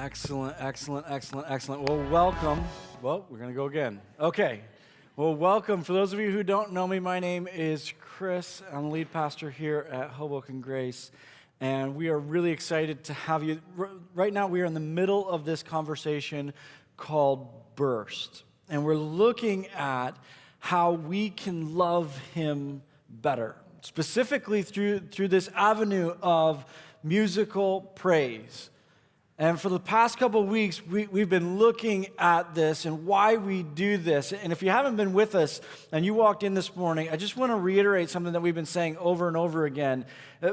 Excellent, excellent, excellent, excellent. Well, welcome. Well, we're going to go again. Okay. Well, welcome. For those of you who don't know me, my name is Chris. I'm the lead pastor here at Hoboken Grace, and we are really excited to have you. Right now, we are in the middle of this conversation called Burst, and we're looking at how we can love Him better, specifically through this avenue of musical praise. And for the past couple of weeks, we've been looking at this and why we do this. And if you haven't been with us and you walked in this morning, I just want to reiterate something that we've been saying over and over again,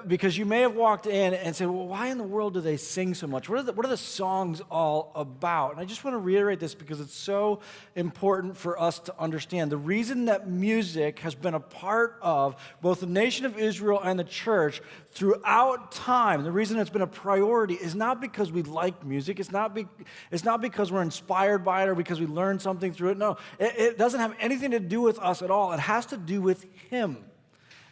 because you may have walked in and said, well, why in the world do they sing so much? What are the songs all about? And I just want to reiterate this because it's so important for us to understand. The reason that music has been a part of both the nation of Israel and the church throughout time, the reason it's been a priority is not because we like music. It's not because we're inspired by it or because we learned something through it. No, it doesn't have anything to do with us at all. It has to do with Him.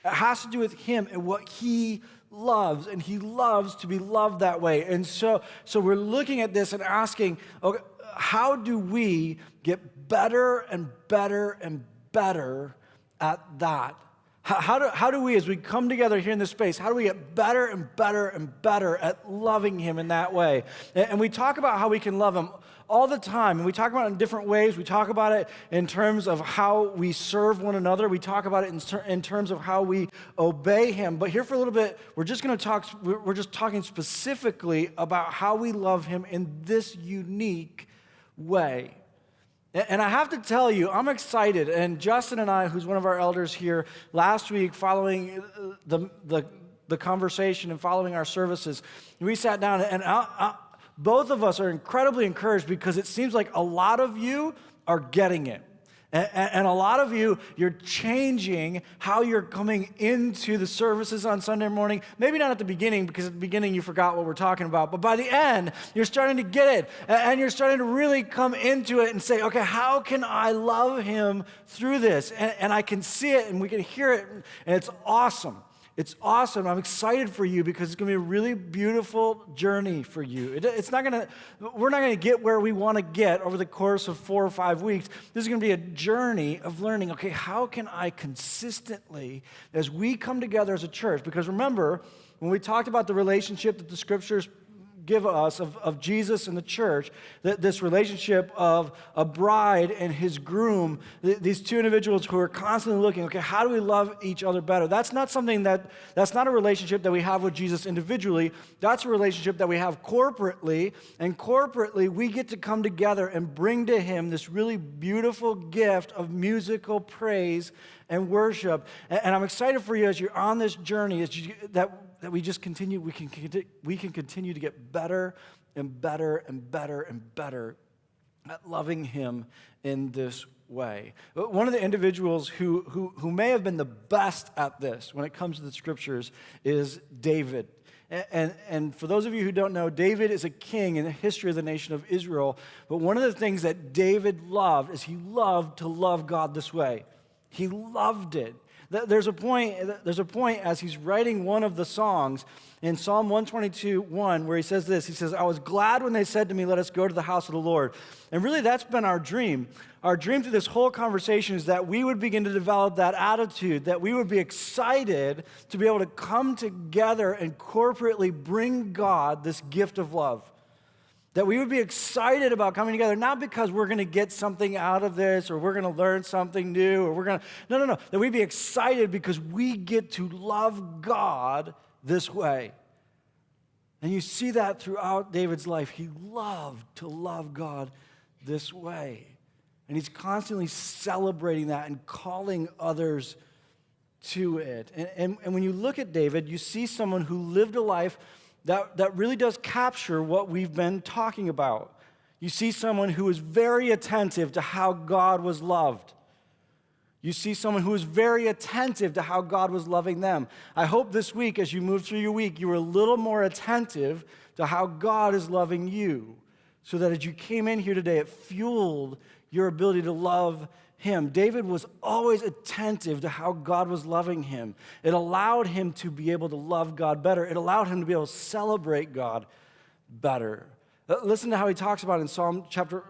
It has to do with Him and what He loves, and He loves to be loved that way. And so we're looking at this and asking, okay, how do we get better and better and better at that? How do we, as we come together here in this space, how do we get better and better and better at loving Him in that way? And we talk about how we can love Him all the time, and we talk about it in different ways. We talk about it in terms of how we serve one another. We talk about it in terms of how we obey Him. But here for a little bit, we're just talking specifically about how we love Him in this unique way. And I have to tell you, I'm excited. And Justin and I, who's one of our elders here, last week following the conversation and following our services, we sat down and both of us are incredibly encouraged because it seems like a lot of you are getting it. And a lot of you, you're changing how you're coming into the services on Sunday morning. Maybe not at the beginning, because at the beginning you forgot what we're talking about. But by the end, you're starting to get it. And you're starting to really come into it and say, okay, how can I love Him through this? And I can see it and we can hear it. And it's awesome. It's awesome. I'm excited for you because it's going to be a really beautiful journey for you. We're not going to get where we want to get over the course of 4 or 5 weeks. This is going to be a journey of learning, okay, how can I consistently, as we come together as a church, because remember, when we talked about the relationship that the scriptures give us of Jesus and the church, that this relationship of a bride and his groom, these two individuals who are constantly looking, okay, how do we love each other better? That's not a relationship that we have with Jesus individually. That's a relationship that we have corporately, and corporately we get to come together and bring to Him this really beautiful gift of musical praise and worship. And I'm excited for you as you're on this journey, that we just continue, we can continue to get better and better and better and better at loving Him in this way. One of the individuals who may have been the best at this when it comes to the scriptures is David. And for those of you who don't know, David is a king in the history of the nation of Israel. But one of the things that David loved is he loved to love God this way. He loved it. There's a point as he's writing one of the songs in Psalm 122:1 where he says this. He says, I was glad when they said to me, let us go to the house of the Lord. And really that's been our dream. Our dream through this whole conversation is that we would begin to develop that attitude, that we would be excited to be able to come together and corporately bring God this gift of love. That we would be excited about coming together, not because we're going to get something out of this or we're going to learn something new or no. That we'd be excited because we get to love God this way. And you see that throughout David's life. He loved to love God this way. And he's constantly celebrating that and calling others to it. And when you look at David, you see someone who lived a life that really does capture what we've been talking about. You see someone who is very attentive to how God was loved. You see someone who is very attentive to how God was loving them. I hope this week, as you move through your week, you were a little more attentive to how God is loving you, so that as you came in here today, it fueled your ability to love Him. David was always attentive to how God was loving him. It allowed him to be able to love God better. It allowed him to be able to celebrate God better. Listen to how he talks about it in Psalm chapter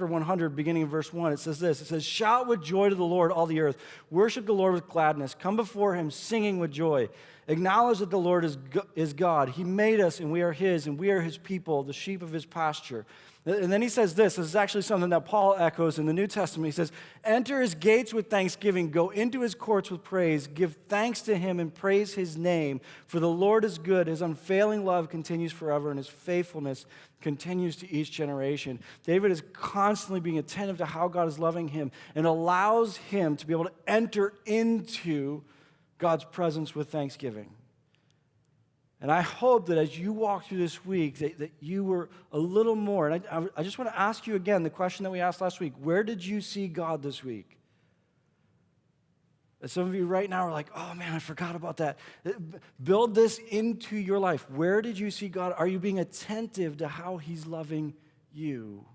100, beginning in verse 1. It says this. It says, "Shout with joy to the Lord, all the earth. Worship the Lord with gladness. Come before him singing with joy. Acknowledge that the Lord is God. He made us, and we are his, and we are his people, the sheep of his pasture." And then he says this is actually something that Paul echoes in the New Testament. He says, "Enter his gates with thanksgiving, go into his courts with praise, give thanks to him and praise his name, for the Lord is good, his unfailing love continues forever, and his faithfulness continues to each generation." David is constantly being attentive to how God is loving him and allows him to be able to enter into God's presence with thanksgiving. And I hope that as you walk through this week, that you were a little more. And I just want to ask you again the question that we asked last week. Where did you see God this week? And some of you right now are like, "Oh man, I forgot about that." Build this into your life. Where did you see God? Are you being attentive to how he's loving you?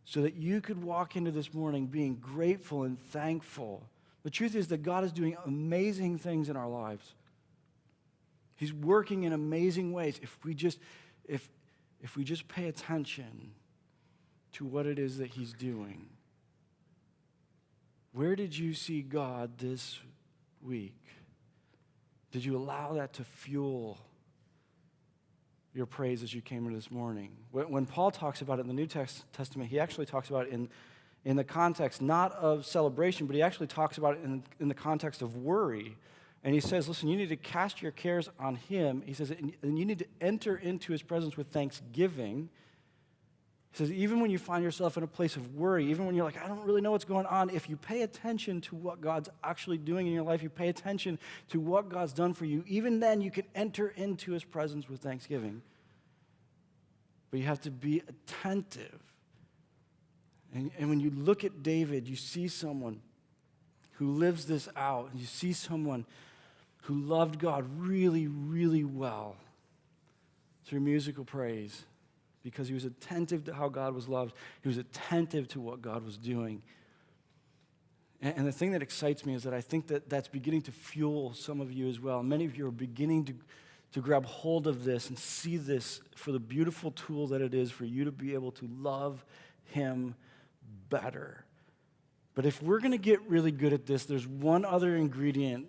So that you could walk into this morning being grateful and thankful. The truth is that God is doing amazing things in our lives. He's working in amazing ways if we just pay attention to what it is that he's doing. Where did you see God this week? Did you allow that to fuel your praise as you came into this morning? When Paul talks about it in the New Testament, he actually talks about it in the context not of celebration, but he actually talks about it in the context of worry. And he says, listen, you need to cast your cares on him. He says, and you need to enter into his presence with thanksgiving. He says, even when you find yourself in a place of worry, even when you're like, I don't really know what's going on, if you pay attention to what God's actually doing in your life, you pay attention to what God's done for you, even then you can enter into his presence with thanksgiving. But you have to be attentive. And when you look at David, you see someone who lives this out. You see someone who loved God really, really well through musical praise because he was attentive to how God was loved. He was attentive to what God was doing. And the thing that excites me is that I think that that's beginning to fuel some of you as well. Many of you are beginning to grab hold of this and see this for the beautiful tool that it is for you to be able to love him better. But if we're going to get really good at this, there's one other ingredient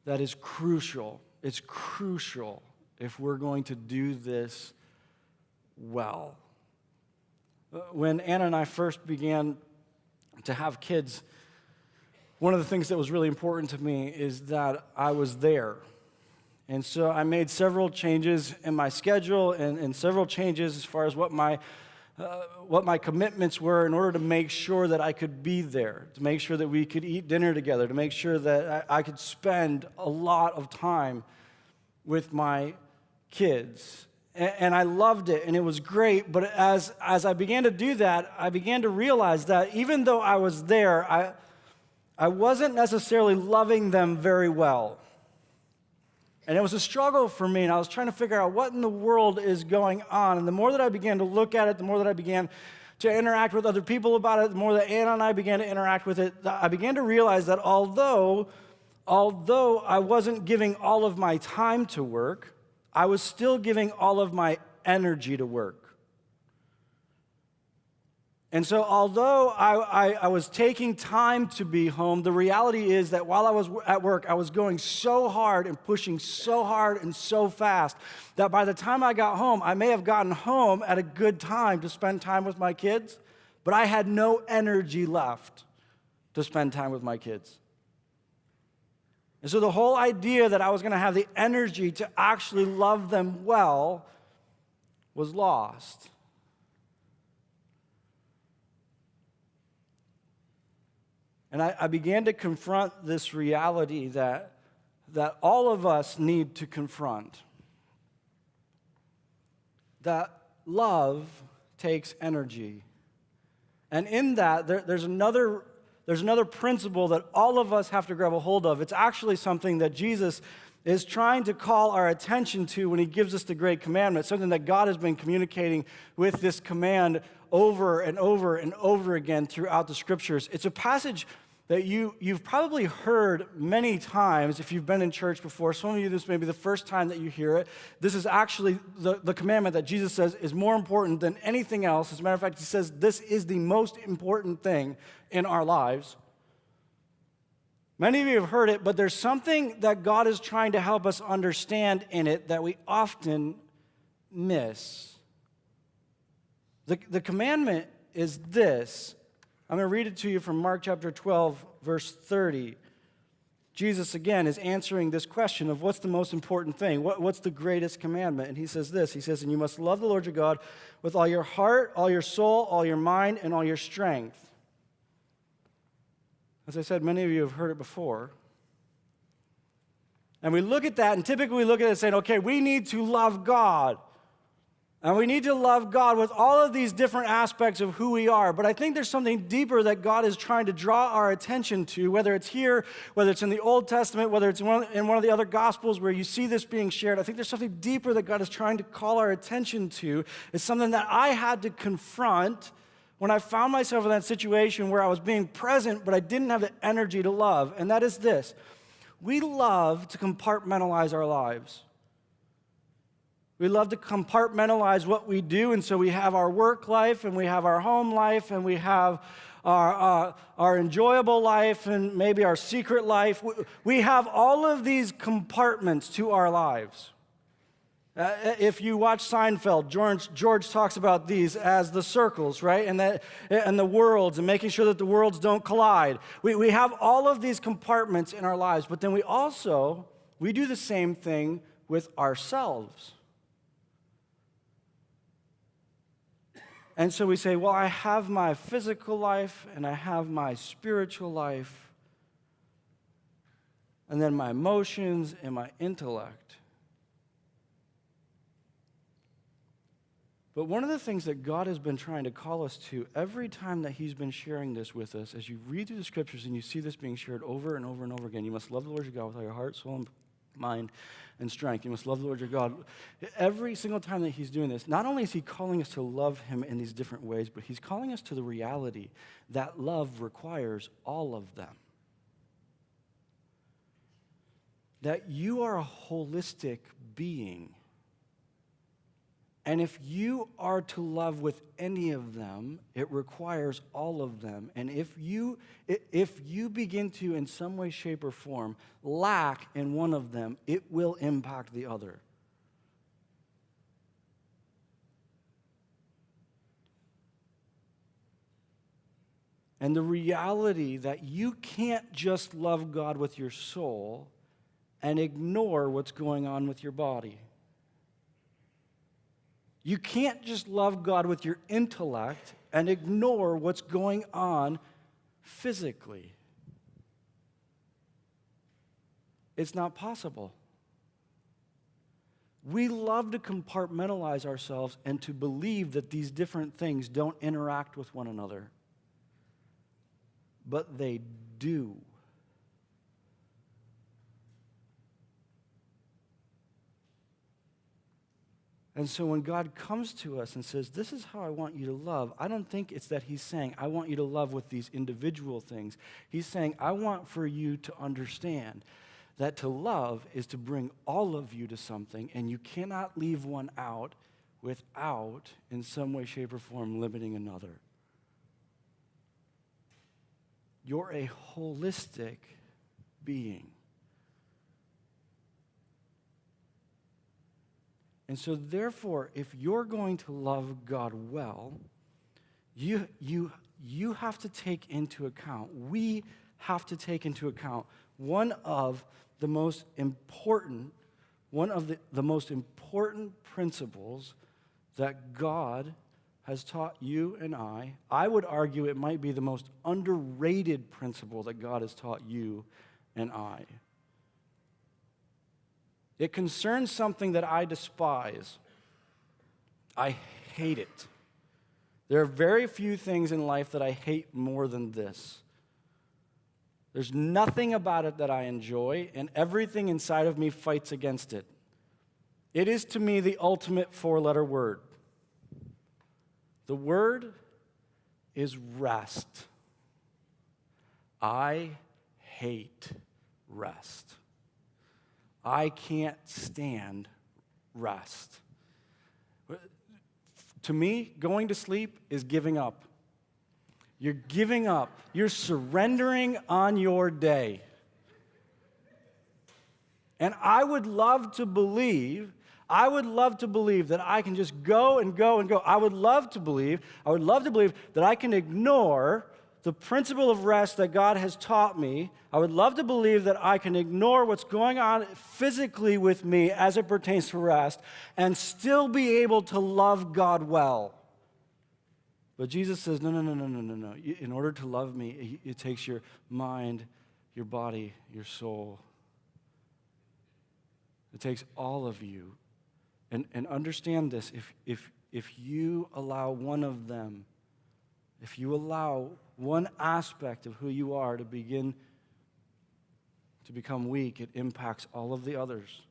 that is crucial. It's crucial if we're going to do this well. When Anna and I first began to have kids, one of the things that was really important to me is that I was there. And so I made several changes in my schedule and several changes as far as what my commitments were in order to make sure that I could be there, to make sure that we could eat dinner together, to make sure that I could spend a lot of time with my kids. And I loved it, and it was great. But as I began to do that, I began to realize that even though I was there, I wasn't necessarily loving them very well. And it was a struggle for me, and I was trying to figure out what in the world is going on. And the more that I began to look at it, the more that I began to interact with other people about it, the more that Anna and I began to interact with it, I began to realize that although I wasn't giving all of my time to work, I was still giving all of my energy to work. And so although I was taking time to be home, the reality is that while I was at work, I was going so hard and pushing so hard and so fast that by the time I got home, I may have gotten home at a good time to spend time with my kids, but I had no energy left to spend time with my kids. And so the whole idea that I was going to have the energy to actually love them well was lost. And I began to confront this reality that all of us need to confront. That love takes energy. And in that, there's another principle that all of us have to grab a hold of. It's actually something that Jesus is trying to call our attention to when he gives us the Great Commandment, something that God has been communicating with this command over and over and over again throughout the Scriptures. It's a passage that you've probably heard many times if you've been in church before. Some of you, this may be the first time that you hear it. This is actually the commandment that Jesus says is more important than anything else. As a matter of fact, he says this is the most important thing in our lives. Many of you have heard it, but there's something that God is trying to help us understand in it that we often miss. The commandment is this. I'm going to read it to you from Mark chapter 12, verse 30. Jesus, again, is answering this question of what's the most important thing? What's the greatest commandment? And he says this. He says, and you must love the Lord your God with all your heart, all your soul, all your mind, and all your strength. As I said, many of you have heard it before. And we look at that, and typically we look at it saying, okay, we need to love God. And we need to love God with all of these different aspects of who we are. But I think there's something deeper that God is trying to draw our attention to, whether it's here, whether it's in the Old Testament, whether it's in one of the other Gospels where you see this being shared. I think there's something deeper that God is trying to call our attention to. It's something that I had to confront when I found myself in that situation where I was being present, but I didn't have the energy to love. And that is this. We love to compartmentalize our lives. We love to compartmentalize what we do, and so we have our work life, and we have our home life, and we have our enjoyable life, and maybe our secret life. We have all of these compartments to our lives. If you watch Seinfeld, George talks about these as the circles, right? And the worlds, and making sure that the worlds don't collide. We have all of these compartments in our lives, but then we do the same thing with ourselves. And so we say, well, I have my physical life, and I have my spiritual life, and then my emotions and my intellect. But one of the things that God has been trying to call us to every time that he's been sharing this with us, as you read through the scriptures and you see this being shared over and over and over again, you must love the Lord your God with all your heart, soul, and mind, and strength. You must love the Lord your God. Every single time that he's doing this, not only is he calling us to love him in these different ways, but he's calling us to the reality that love requires all of them. That you are a holistic being. And if you are to love with any of them, it requires all of them. And if you begin to, in some way, shape, or form, lack in one of them, it will impact the other. And the reality that you can't just love God with your soul and ignore what's going on with your body. You can't just love God with your intellect and ignore what's going on physically. It's not possible. We love to compartmentalize ourselves and to believe that these different things don't interact with one another. But they do. And so when God comes to us and says, this is how I want you to love, I don't think it's that he's saying, I want you to love with these individual things. He's saying, I want for you to understand that to love is to bring all of you to something, and you cannot leave one out without, in some way, shape, or form, limiting another. You're a holistic being. And so therefore, if you're going to love God well, you have to take into account, we have to take into account one of the most important principles that God has taught you and I. I would argue it might be the most underrated principle that God has taught you and I. It concerns something that I despise. I hate it. There are very few things in life that I hate more than this. There's nothing about it that I enjoy, and everything inside of me fights against it. It is to me the ultimate four-letter word. The word is rest. I hate rest. I can't stand rest. To me, going to sleep is giving up. You're giving up. You're surrendering on your day. And I would love to believe that I can just go and go and go. I would love to believe that I can ignore the principle of rest that God has taught me. I would love to believe that I can ignore what's going on physically with me as it pertains to rest and still be able to love God well. But Jesus says, no. In order to love me, it takes your mind, your body, your soul. It takes all of you. And understand this, if you allow one of them, if you allow one aspect of who you are to begin to become weak, it impacts all of the others.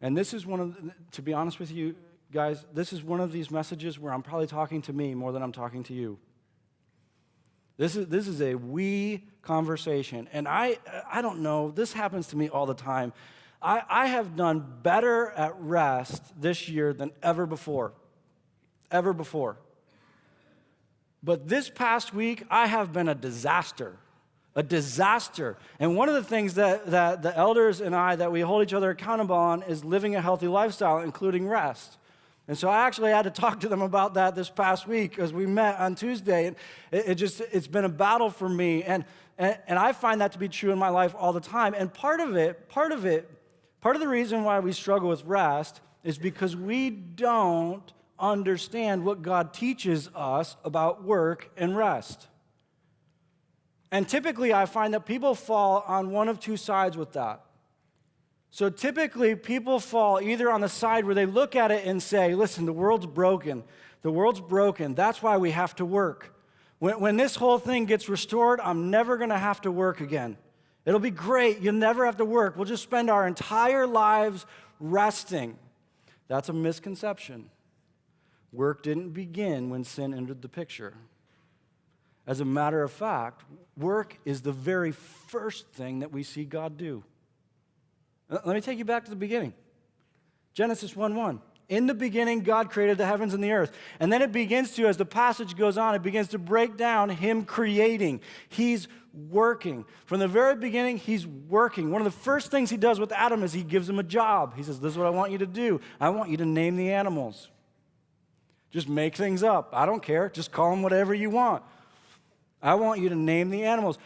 And this is to be honest with you, guys, this is one of these messages where I'm probably talking to me more than I'm talking to you. This is a we conversation. And I don't know, this happens to me all the time. I have done better at rest this year than ever before. Ever before. But this past week, I have been a disaster. A disaster. And one of the things that the elders and I, that we hold each other accountable on, is living a healthy lifestyle, including rest. And so I actually had to talk to them about that this past week as we met on Tuesday. And it's been a battle for me. And I find that to be true in my life all the time. And part of the reason why we struggle with rest is because we don't understand what God teaches us about work and rest. And typically I find that people fall on one of two sides with that. So typically, people fall either on the side where they look at it and say, listen, the world's broken. The world's broken. That's why we have to work. When this whole thing gets restored, I'm never going to have to work again. It'll be great. You'll never have to work. We'll just spend our entire lives resting. That's a misconception. Work didn't begin when sin entered the picture. As a matter of fact, work is the very first thing that we see God do. Let me take you back to the beginning. Genesis 1:1. In the beginning, God created the heavens and the earth. And then it begins to, as the passage goes on, it begins to break down him creating. He's working. From the very beginning, he's working. One of the first things he does with Adam is he gives him a job. He says, this is what I want you to do. I want you to name the animals. Just make things up. I don't care. Just call them whatever you want. I want you to name the animals.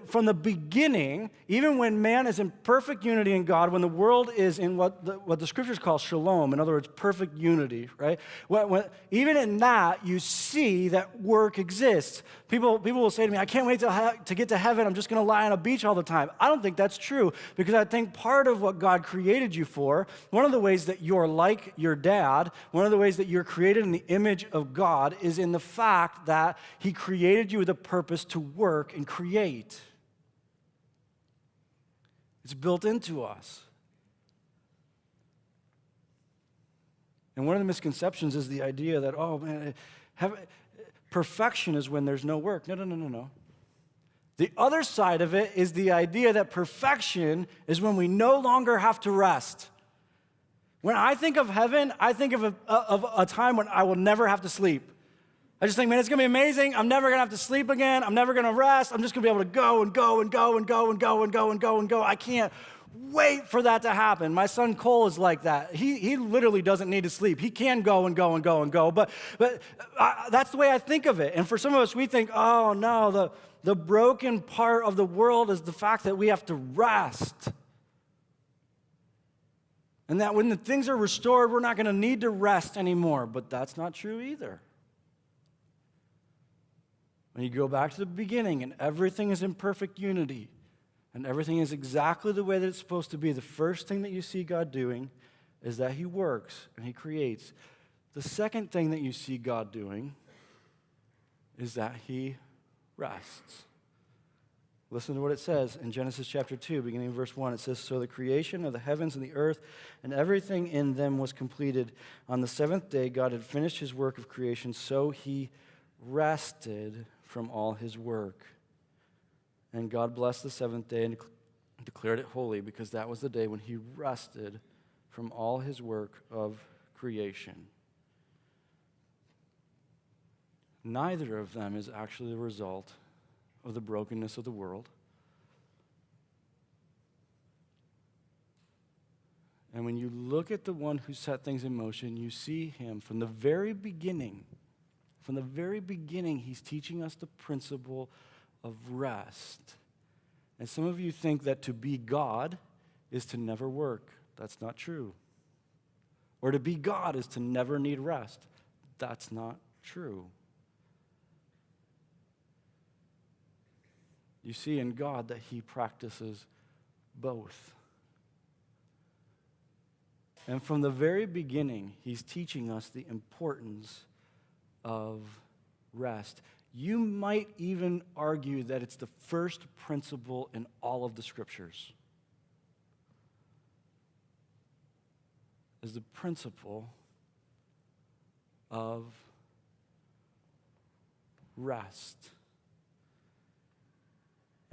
From the beginning, even when man is in perfect unity in God, when the world is in what the scriptures call shalom, in other words, perfect unity, right? Even in that, you see that work exists. People will say to me, I can't wait to get to heaven. I'm just going to lie on a beach all the time. I don't think that's true, because I think part of what God created you for, one of the ways that you're like your dad, one of the ways that you're created in the image of God is in the fact that he created you with a purpose to work and create. It's built into us. And one of the misconceptions is the idea that, oh man, perfection is when there's no work. No. The other side of it is the idea that perfection is when we no longer have to rest. When I think of heaven, I think of a time when I will never have to sleep. I just think, man, it's going to be amazing. I'm never going to have to sleep again. I'm never going to rest. I'm just going to be able to go and go and go and go and go and go and go and go. I can't wait for that to happen. My son Cole is like that. He literally doesn't need to sleep. He can go and go and go and go. But that's the way I think of it. And for some of us, we think, oh, no, the broken part of the world is the fact that we have to rest. And that when the things are restored, we're not going to need to rest anymore. But that's not true either. When you go back to the beginning and everything is in perfect unity and everything is exactly the way that it's supposed to be, the first thing that you see God doing is that he works and he creates. The second thing that you see God doing is that he rests. Listen to what it says in Genesis chapter 2, beginning in verse 1. It says, "So the creation of the heavens and the earth and everything in them was completed. On the seventh day, God had finished his work of creation, so he rested from all his work. And God blessed the seventh day and declared it holy, because that was the day when he rested from all his work of creation." Neither of them is actually the result of the brokenness of the world. And when you look at the one who set things in motion, you see him from the very beginning. From the very beginning, he's teaching us the principle of rest. And some of you think that to be God is to never work. That's not true. Or to be God is to never need rest. That's not true. You see in God that he practices both. And from the very beginning, he's teaching us the importance of rest. You might even argue that it's the first principle in all of the scriptures. Is the principle of rest.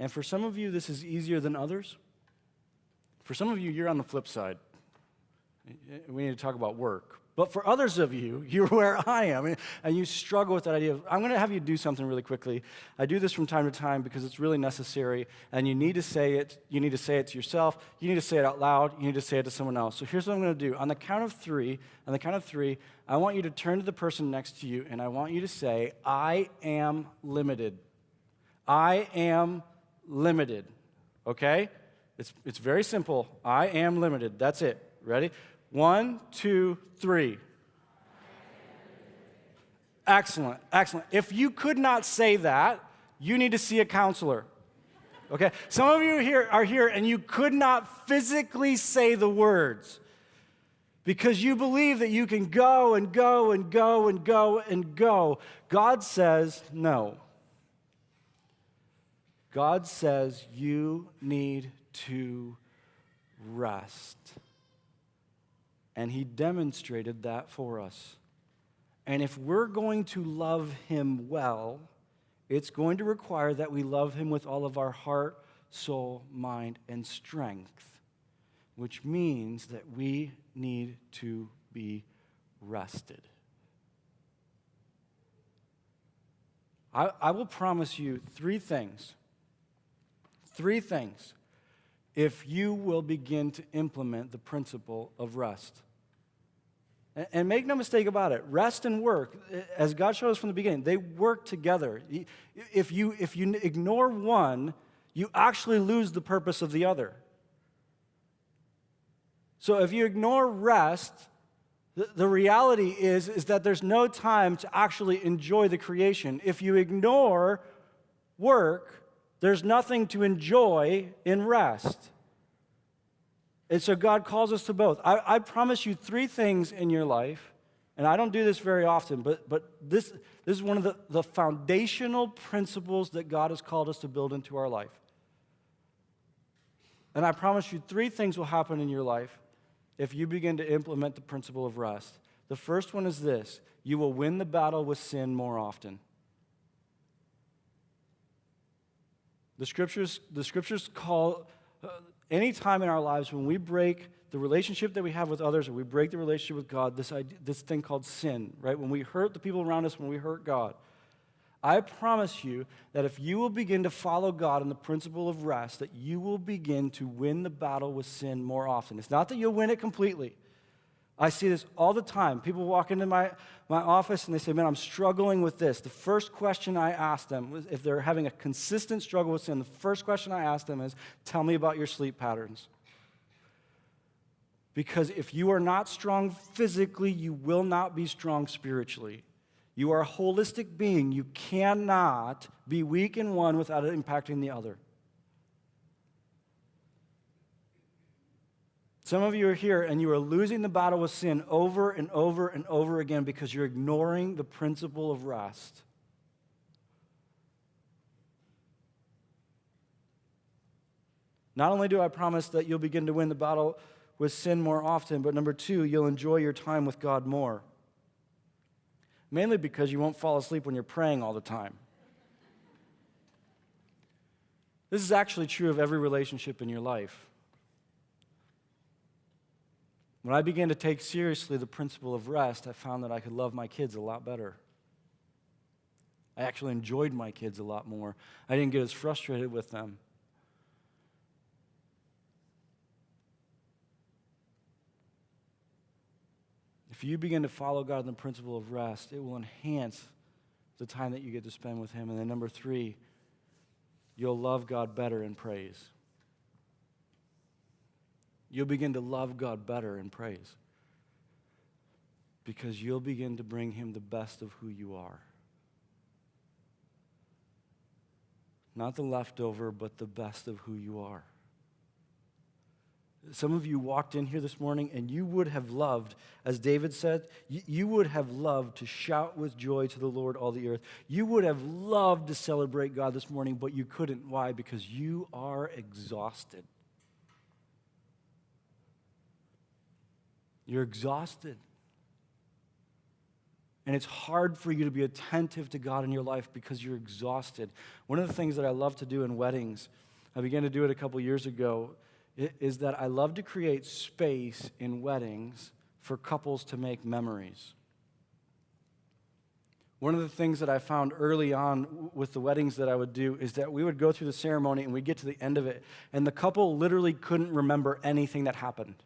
And for some of you, this is easier than others. For some of you, you're on the flip side. We need to talk about work. But for others of you, you're where I am, and you struggle with that idea of, I'm going to have you do something really quickly. I do this from time to time because it's really necessary, and you need to say it. You need to say it to yourself. You need to say it out loud. You need to say it to someone else. So here's what I'm going to do. On the count of three, I want you to turn to the person next to you, and I want you to say, I am limited. I am limited. Okay? It's very simple. I am limited. That's it. Ready? 1, 2, 3. Excellent, excellent. If you could not say that, you need to see a counselor. Okay? Some of you are here and you could not physically say the words because you believe that you can go and go and go and go and go. God says no. God says you need to rest. And he demonstrated that for us. And if we're going to love him well, it's going to require that we love him with all of our heart, soul, mind, and strength, which means that we need to be rested. I will promise you three things. Three things. If you will begin to implement the principle of rest. And make no mistake about it, rest and work, as God showed us from the beginning, they work together. If you ignore one, you actually lose the purpose of the other. So if you ignore rest, the reality is that there's no time to actually enjoy the creation. If you ignore work, there's nothing to enjoy in rest. And so God calls us to both. I promise you three things in your life, and I don't do this very often, but this is one of the foundational principles that God has called us to build into our life. And I promise you three things will happen in your life if you begin to implement the principle of rest. The first one is this: you will win the battle with sin more often. The scriptures call any time in our lives when we break the relationship that we have with others, or we break the relationship with God, this thing called sin, right? When we hurt the people around us, when we hurt God. I promise you that if you will begin to follow God in the principle of rest, that you will begin to win the battle with sin more often. It's not that you'll win it completely. I see this all the time. People walk into my office and they say, man, I'm struggling with this. The first question I ask them, if they're having a consistent struggle with sin, the first question I ask them is, tell me about your sleep patterns. Because if you are not strong physically, you will not be strong spiritually. You are a holistic being. You cannot be weak in one without it impacting the other. Some of you are here and you are losing the battle with sin over and over and over again because you're ignoring the principle of rest. Not only do I promise that you'll begin to win the battle with sin more often, but number two, you'll enjoy your time with God more. Mainly because you won't fall asleep when you're praying all the time. This is actually true of every relationship in your life. When I began to take seriously the principle of rest, I found that I could love my kids a lot better. I actually enjoyed my kids a lot more. I didn't get as frustrated with them. If you begin to follow God in the principle of rest, it will enhance the time that you get to spend with Him. And then number three, you'll love God better in praise. You'll begin to love God better in praise because you'll begin to bring Him the best of who you are. Not the leftover, but the best of who you are. Some of you walked in here this morning and you would have loved, as David said, you would have loved to shout with joy to the Lord, all the earth. You would have loved to celebrate God this morning, but you couldn't. Why? Because you are exhausted. You're exhausted. And it's hard for you to be attentive to God in your life because you're exhausted. One of the things that I love to do in weddings, I began to do it a couple years ago, is that I love to create space in weddings for couples to make memories. One of the things that I found early on with the weddings that I would do is that we would go through the ceremony and we'd get to the end of it, and the couple literally couldn't remember anything that happened.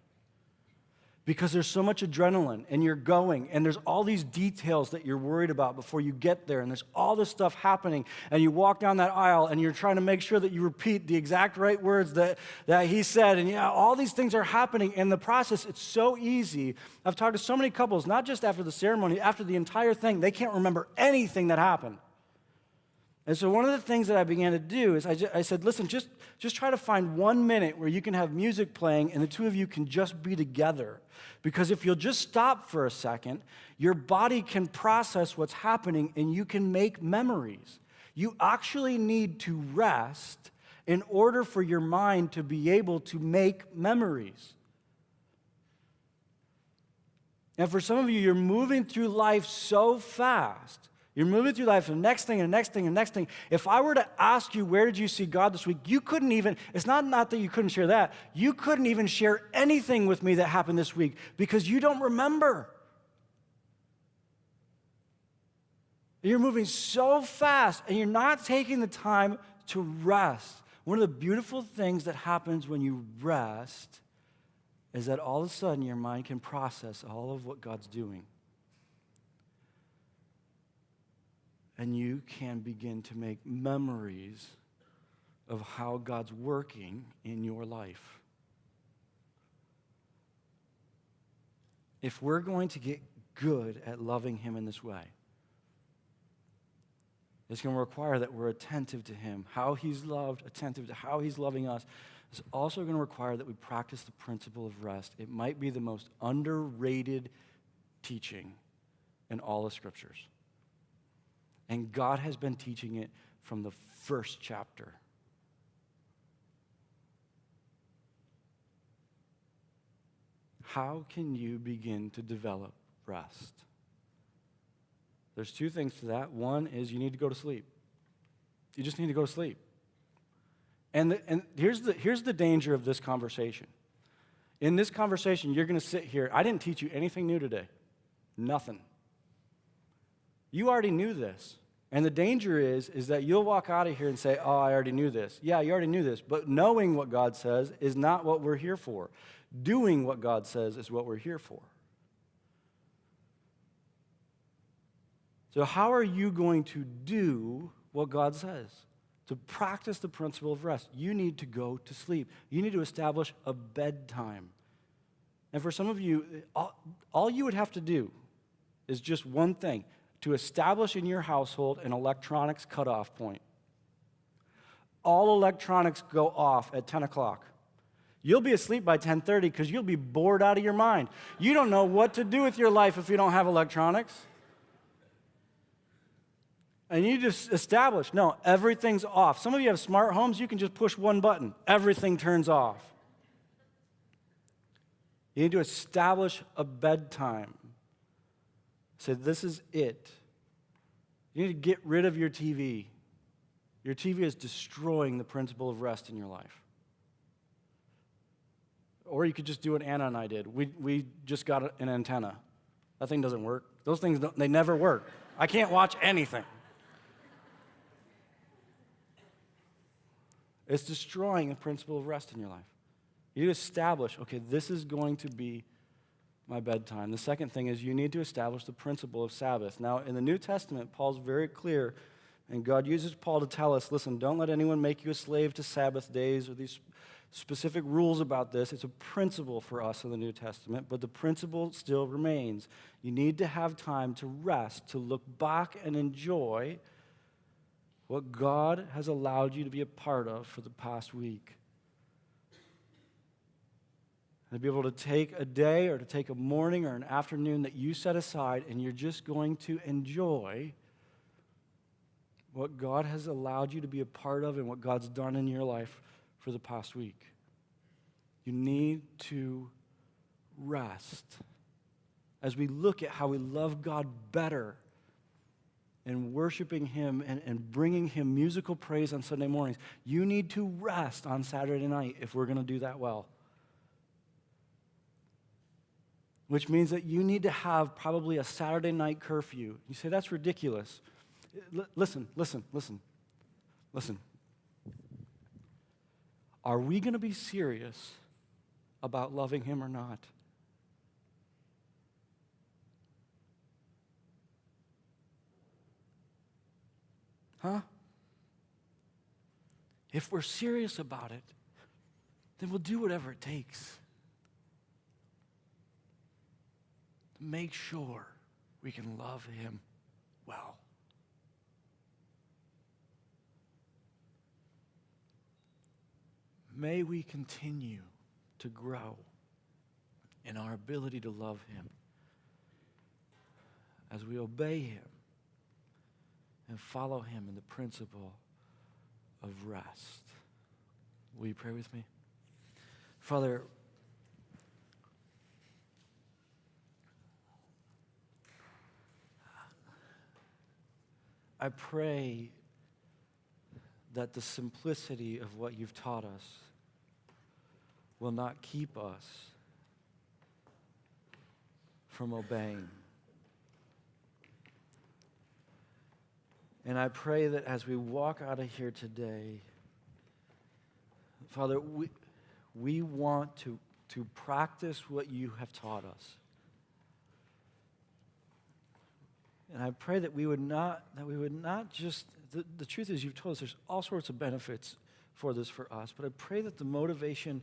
Because there's so much adrenaline, and you're going, and there's all these details that you're worried about before you get there, and there's all this stuff happening, and you walk down that aisle, and you're trying to make sure that you repeat the exact right words that he said, and yeah, all these things are happening in the process. It's so easy. I've talked to so many couples, not just after the ceremony, after the entire thing, they can't remember anything that happened. And so one of the things that I began to do is I said, listen, just try to find 1 minute where you can have music playing and the two of you can just be together. Because if you'll just stop for a second, your body can process what's happening and you can make memories. You actually need to rest in order for your mind to be able to make memories. And for some of you, you're moving through life so fast. You're moving through life, and the next thing, and the next thing, and the next thing. If I were to ask you, where did you see God this week? You couldn't even, it's not that you couldn't share that. You couldn't even share anything with me that happened this week because you don't remember. You're moving so fast, and you're not taking the time to rest. One of the beautiful things that happens when you rest is that all of a sudden your mind can process all of what God's doing. And you can begin to make memories of how God's working in your life. If we're going to get good at loving Him in this way, it's going to require that we're attentive to Him, how He's loved, attentive to how He's loving us. It's also going to require that we practice the principle of rest. It might be the most underrated teaching in all the Scriptures. And God has been teaching it from the first chapter. How can you begin to develop rest? There's two things to that. One is you need to go to sleep. You just need to go to sleep. And here's the danger of this conversation. In this conversation, you're going to sit here. I didn't teach you anything new today. Nothing. You already knew this. And the danger is that you'll walk out of here and say, oh, I already knew this. Yeah, you already knew this. But knowing what God says is not what we're here for. Doing what God says is what we're here for. So how are you going to do what God says? To practice the principle of rest, you need to go to sleep. You need to establish a bedtime. And for some of you, all you would have to do is just one thing, to establish in your household an electronics cutoff point. All electronics go off at 10 o'clock. You'll be asleep by 10:30 because you'll be bored out of your mind. You don't know what to do with your life if you don't have electronics. And you just establish, no, everything's off. Some of you have smart homes, you can just push one button, everything turns off. You need to establish a bedtime. Say, this is it. You need to get rid of your TV. Your TV is destroying the principle of rest in your life. Or you could just do what Anna and I did. We just got an antenna. That thing doesn't work. Those things, they never work. I can't watch anything. It's destroying the principle of rest in your life. You establish, okay, this is going to be my bedtime. The second thing is you need to establish the principle of Sabbath. Now, in the New Testament, Paul's very clear, and God uses Paul to tell us, listen, don't let anyone make you a slave to Sabbath days or these specific rules about this. It's a principle for us in the New Testament, but the principle still remains. You need to have time to rest, to look back and enjoy what God has allowed you to be a part of for the past week. And to be able to take a day or to take a morning or an afternoon that you set aside and you're just going to enjoy what God has allowed you to be a part of and what God's done in your life for the past week. You need to rest. As we look at how we love God better and worshiping Him and bringing Him musical praise on Sunday mornings, you need to rest on Saturday night if we're going to do that well. Which means that you need to have probably a Saturday night curfew. You say, that's ridiculous. Listen. Are we going to be serious about loving Him or not? Huh? If we're serious about it, then we'll do whatever it takes to make sure we can love Him well. May we continue to grow in our ability to love Him as we obey Him and follow Him in the principle of rest. Will you pray with me? Father, I pray that the simplicity of what you've taught us will not keep us from obeying. And I pray that as we walk out of here today, Father, we want to practice what you have taught us. And I pray that we would not just, the truth is you've told us there's all sorts of benefits for this for us, but I pray that the motivation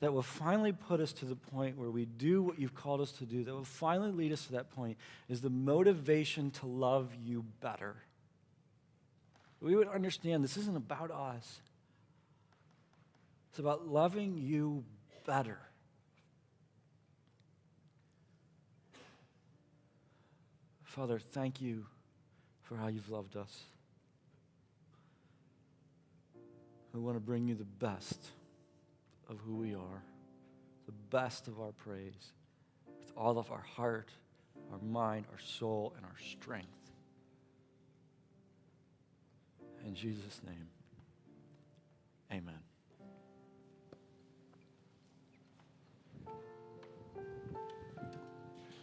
that will finally put us to the point where we do what you've called us to do, that will finally lead us to that point, is the motivation to love you better. We would understand this isn't about us. It's about loving you better. Father, thank you for how you've loved us. We want to bring you the best of who we are, the best of our praise, with all of our heart, our mind, our soul, and our strength. In Jesus' name.